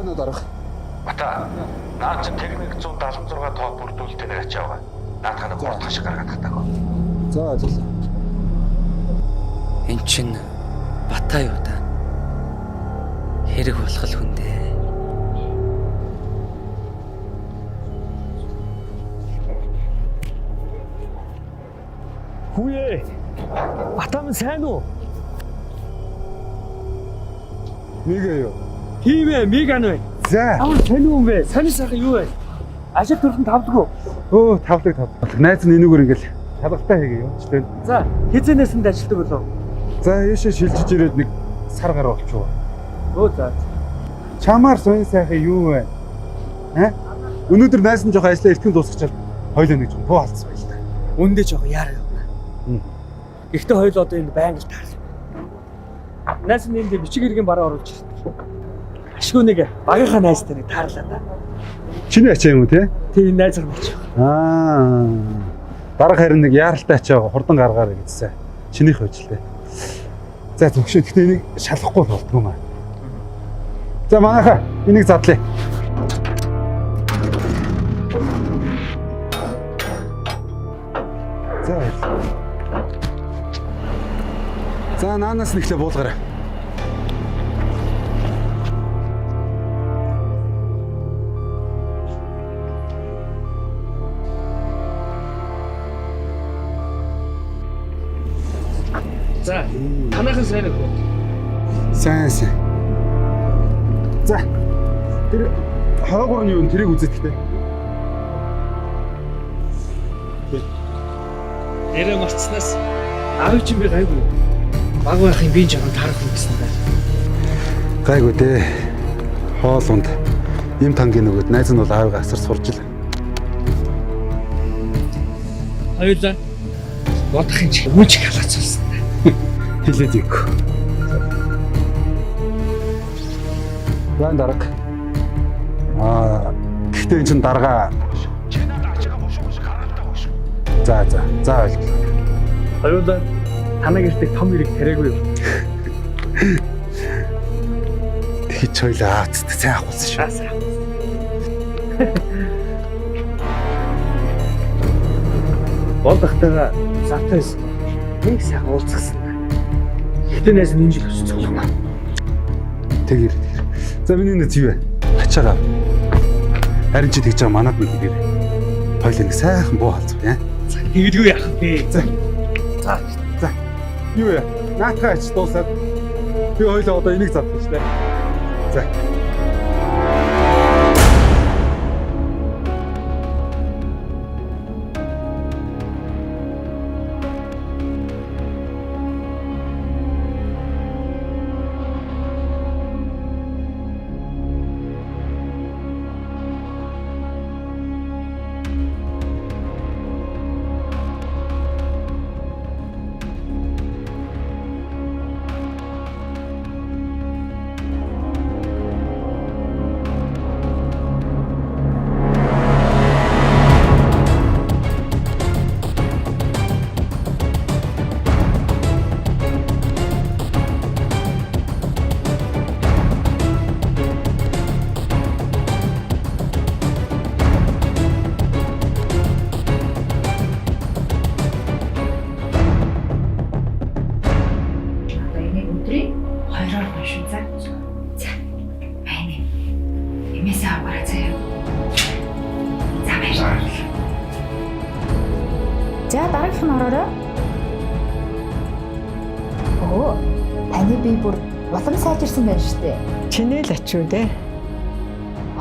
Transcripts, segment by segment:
байна уу дарга? Бата. Наад чи техник 176 тоо бүрдүүлэлтээр нэр ачаага. Наадхаа гол хашиг гаргаад татаагаа. За зөв. Эн чин Бата юу та? Хэрэг болох л хүн дээ. Хүүе. Батам сайн уу? Мига юу? Тийм ээ, Миган вэ. За. Амар тань юм бэ? Саний сайхан юу вэ? Ажил төрөнд тавдаггүй. Өө тавдаг. Найз нь энүүгээр ингээл шалгалтай хийгээ юм ч тийм. За, хизэнээсэнд ажилдаг болов. За яшаа шилжиж ирээд нэг сар гараа болчихоо. Өө за. Чамаар сонь сайхан юу вэ? Өнөөдөр найз нь жоохон ажлаа эртхэн дуусгачаад хойлоо нэг юм туу алдсан байл та. Үндэ жоо яараа юм. Гэхдээ хоёул одоо энд байнга л таарлаа. Найз нь энд бичиг иргэн бараа оруулж ирсэн. Ашгүй нэг багийнхаа найзтай нэг таарлаа да. Чиний ачаа юм уу те? Тийм найз нар болчих. Дарга харин нэг яаралтай ачаа хурдан гаргаарай гэсэн. Чинийх хойч л те. За зөвшөө гэхдээ энийг шалахгүй болдгоо маа. За манайхаа энийг задлаа. За наанаас нэглээ буулгаарай. За, танайхан сайн уу? Сайн. За. Тэр хаагур нь юу вэ? Тэрийг үзэхтэй. Нэрээ марцснаас аав чинь би гайгүй. Баг байхын би жоохон таарах юм гэсэн байна. Гайгүй дээ. Хоол унд им тангийн нөгөөд найз нь бол аавыгаа асар сурж ил. Хоёулаа бодохын чи үүч халаацуулсан. Хэлээд ийг. Ван дарга. Гэхдээ энэ чин дарга. За ойлголоо. Хоёулаа танаа гэртээ том хэрэг тариагүй юу? Тэгж хоёлаа сайн ахуулсан шүү. Болдохтойгоо завтаас нэг сайн уулзсан. Гэтэ найз нь энэ жил өссөн юм аа. Тэгэр. За миний нэг зүвэ. Ачаагаа. Харин чи тэгж байгаа манад нэг гэр. Хоёлаа нэг сайхан буу халцгаа. Тэгэлгүй яах вэ? За. Юу яа? Наатахаа ач дуусаад би хоёлоо одоо энийг задчих шээ. За. За дараагийнх нь ороорой. Таны бие бүр улам сайжирсан байна шүү дээ. Чиний л ачуу дээ.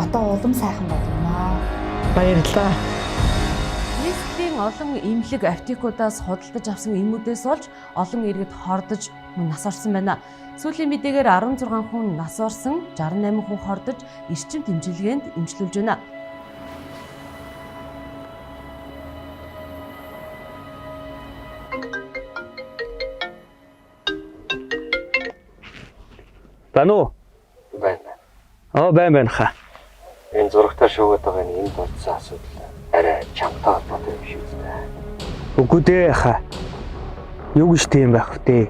Одоо улам сайхан болноо. Баярлалаа. Нийслэлийн олон эмнэлэг аптекуудаас худалдаж авсан эмүүдээс олж олон иргэд хордож мөн нас орсон байна. Сүүлийн мэдээгээр 16 хүн нас орсон, 68 хүн хордож эрчим тэмчилгээнд эмчилүүлж байна. Байна уу? Байна. Байна хаа. Энэ зурагтаа шуугаад байгаа нь энэ бодсон асуудал арай чамтай холбоотой юм шиг байна. Үгүй дээ хаа. Юу гэж тийм байх вэ?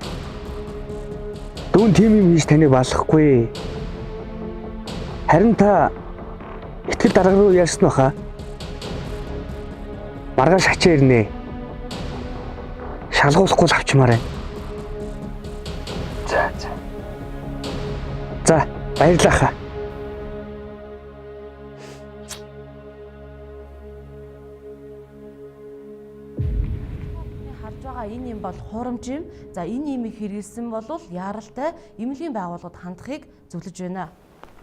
Дүүн тийм юм хийж таныг балахгүй. Харин та итгэл дарга руу ярьсан баха. Маргааш ачаа ирнэ. Шалгуулахгүй л авчмаар байна. За, баярлалаа хаа. Харж байгаа энэ юм бол хурамч юм. За энэ имийг хэрэгэлсэн бол яаралтай эмнэлгийн байгууллагад хандахыг зөвлөж байна.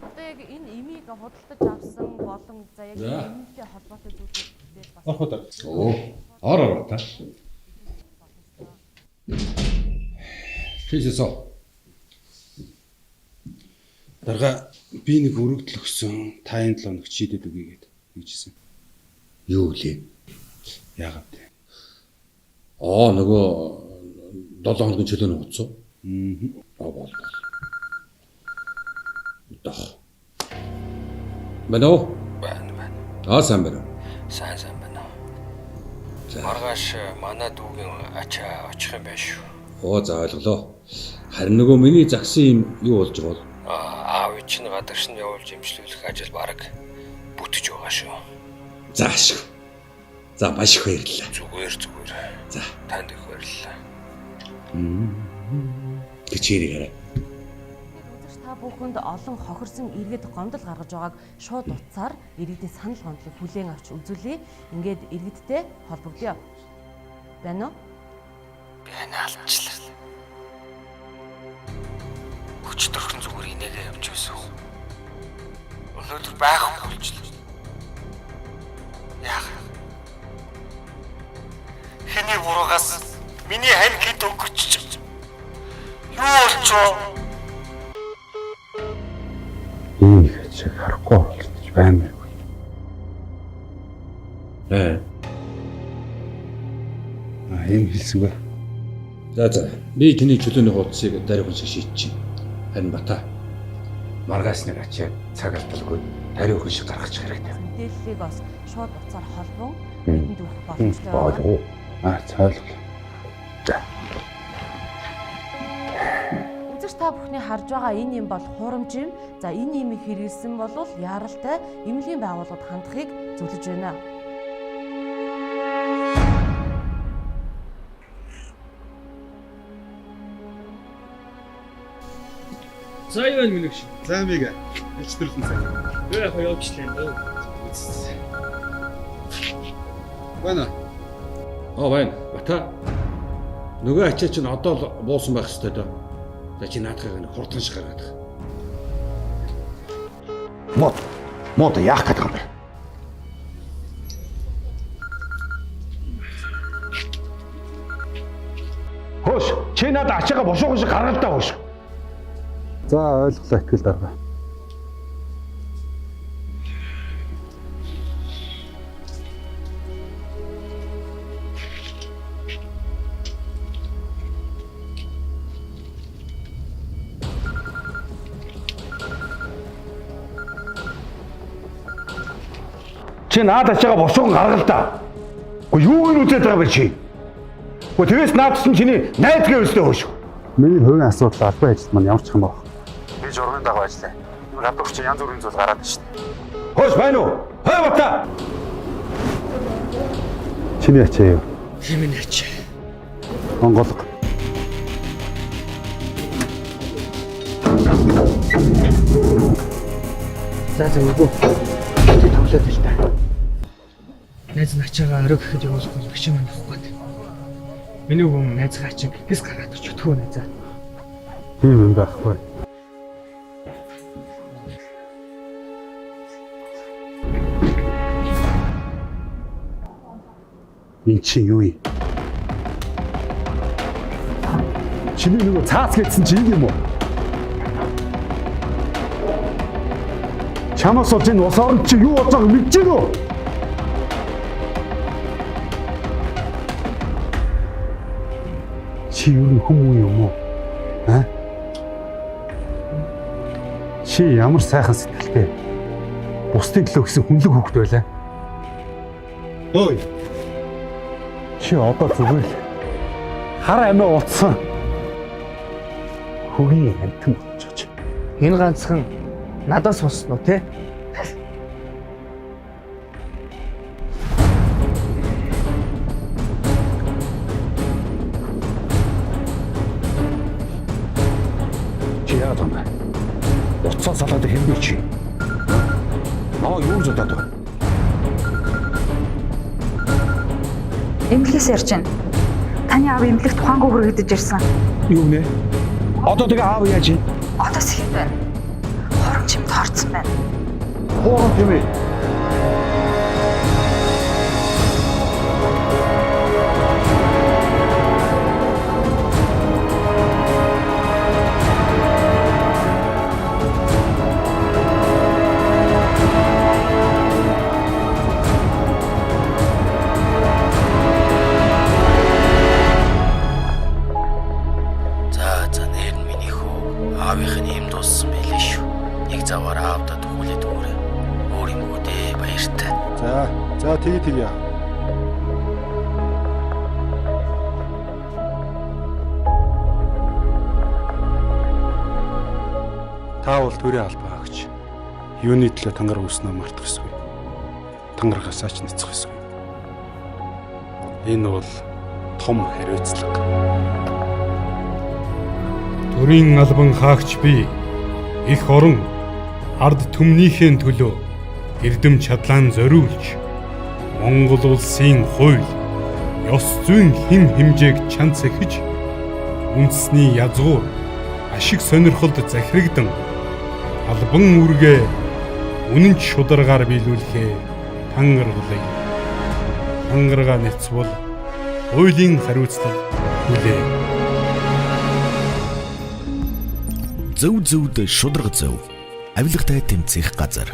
Одоо яг энэ имийг худалдаж авсан болон за яг эмнэлтэй холбоотой зүйлүүд бас Орох удаа. Ор та. Хийсэсо. Дарга би нэг өргөдөл өгсөн 5 хоног шийдэд өгье гээд нэгжсэн. Юу лээ? Яагаад вэ? Нөгөө 7 хоногийн чөлөөний хуцаа. Бол. Дах. Бэнэ. байна. Сайн байна. Сайн байна. Маргааш манай дүүгийн ачаа очих юм байна шүү. За ойлголоо. Харин нөгөө миний загсан юм юу болж байгаа бол? Аав чинь гадагш нь явуулж имжлүүлэх ажил баг бүтэж байгаа шүү. За ашиг. За маш их баярлалаа. Зүгээр. За Танд их баярлалаа. Кичээрийг хараа. үзэгч та бүхэнд олон хохирсон иргэд гомдол гаргаж байгааг шууд утсаар иргэдийн санал гомдлыг хүлээн авч үзүүлье. Ингээд иргэдтэй холбогдъё. Байна уу? Би хаалчлаа. Хүч төрхөн зүгээр инээгээ явж байсан. Өнөөдөр байхгүй болчихлоо. Яах вэ? Хэний буруугаас миний хань хэд өгч. Юу болчихоо? Энэ их харахгүй болчих байна. Ийм хэлсэнгүй. За. Би чиний чөлөөний хуудсыг дарих шиг шийдчихье. Харин бата. Маргааш нэг ачаа цаг алдалгүй тариу хүн шиг гаргачих хэрэгтэй. Мэдээллийг бас шууд утсаар холбон бидэнд өгөх боломжтой байна. Цайлгал. Үзэгч та бүхний харж байгаа энэ юм бол хурамч юм. За энэ имийг хэрэгэлсэн бол яаралтай эмнэлгийн байгууллагад хандахыг зөвлөж байна. За юу вэ минийх шиг. За мига. Илчтэрлэн цаг. Яг явуулчлаа дөө. Байна. Байна. Бата. Нөгөө ачаа чинь одоо л буусан байх хэрэгтэй дөө. За чи наадхыг нэг хурдан шиг гаргаад. Мод яах гэдэг юм бэ? Хөөш, чи надад ачаага бошоохон шиг гаргал та хөөш. За ойлголоо итгэл дарга. Чи надад ачаага бошоохон гаргал та. Гэхдээ юу юм үзээд байгаа бэ чи? Гэхдээ тэгээс наадсан чиний найдгаа өстэй хөөш. Миний хувийн асуудал албан ажилд маань ямар ч юм байна. Би журганы дагуу ажиллая. Гадуур чи янз бүрийн зүйл гараад байна шүү дээ. Хөөш байна уу? Хой бата. Чиний ачаа юу? Хэмээн ачаа. Монголог. За үгүй. Тэ тоглоод л та. Найз нь ачаагаа орой гэхэд явуулахгүй багш маань авахгүй. Миний хүн найзгаа ачаа гэхээс гараад өчтгөө найзаа. Тийм юм байхгүй. Энд чи юу юм? Чиний нөгөө цаац гэдсэн чи юм уу? Чамаас олж энэ ус орнд чи юу болж байгааг мэдэж байна уу? Чи юу хүмүүс юм уу? Чи ямар сайхан сэтгэлтэй. Бусдын төлөө гэсэн хүнлэг хөвгт байлаа. Ой. Чи одоо зүгээр л хар амиа утсан. Хөгийн амтэн болчихж. Энэ ганцхан Надаас сонсно уу те? Чи яагаад юм бэ? Уцаа салаад хэрвээ чи. Наа юу гэж бодоод байна? Эмнэлгээс ярьж байна. Таны аав эмнэлэгт тухаангүй хүргэгдэж ирсэн. Юу нэ? Одоо тэгээ аав яаж юм? Одоо сэхэд байна. Хорон чимд хорцсон байна. Хоорон тийм ээ. За нэр нь миний хүү. Аавынх нь юм дууссан байлээ шүү. Нэг заваар аавдад хүлээд өгөөрэй. Өөр юм уу дээ баяртай. За тэгээ. Та бол төрийн албаа агч. Юуны төлөө тангараг үүснэ мартах ёсгүй. Тангарагасаа ч нэцэх ёсгүй. Энэ бол том хариуцлага. Төрийн албан хаагч би их орон ард түмнийхээ төлөө эрдэм чадлаан зориулж Монгол улсын хууль, ёс зүйн хэм хэмжээг чанд сэхэж үндэсний язгуур ашиг сонирхолд захирагдан албан үүргээ үнэн ч шударгаар биелүүлэхээ тангаргалыг. Тангарага нэцвэл хуулийн хариуцлага хүлээ. Зөв зөвд шударга зөв. Авилгатай тэмцэх газар.